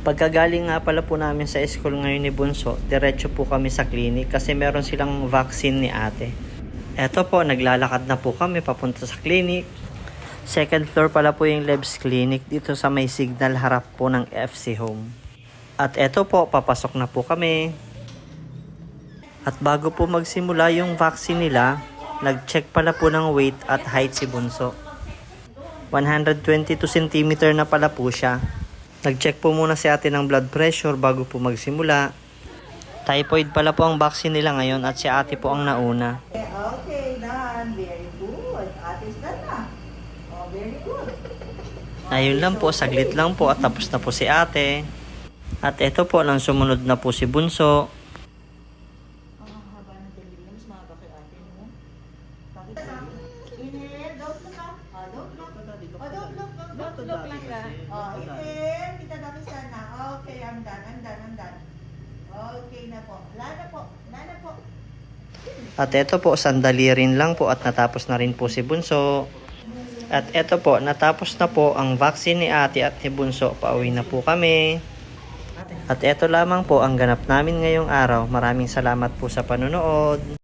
Pagkagaling nga pala po namin sa school ngayon ni Bunso, diretso po kami sa clinic kasi meron silang vaccine ni ate. Eto po, naglalakad na po kami papunta sa clinic. Second floor pala po yung Lebs Clinic dito sa may signal harap po ng FC Home. At eto po, papasok na po kami. At bago po magsimula yung vaccine nila, nag-check pala po ng weight at height si Bunso. 122 cm na pala po siya. Nag-check po muna si ate ng blood pressure bago po magsimula. Typhoid pala po ang vaccine nila ngayon at si ate po ang nauna. Okay, done. Very good. Ate's done na. Oh, very good. Ayun lang po, saglit lang po at tapos na po si ate. At eto po, nang sumunod na po si Bunso. Ang haba ng delivery, mas mahaba kay ate mo. Bakit? Inhale, don't look up. Don't look. Don't look lang ka. Inhale, kita dami sana. Okay, I'm done. Okay na po. Wala na po. At eto po, sandali rin lang po at natapos na rin po si Bunso. At eto po, natapos na po ang vaccine ni ate at ni Bunso. Pauwi na po kami. At eto lamang po ang ganap namin ngayong araw. Maraming salamat po sa panonood.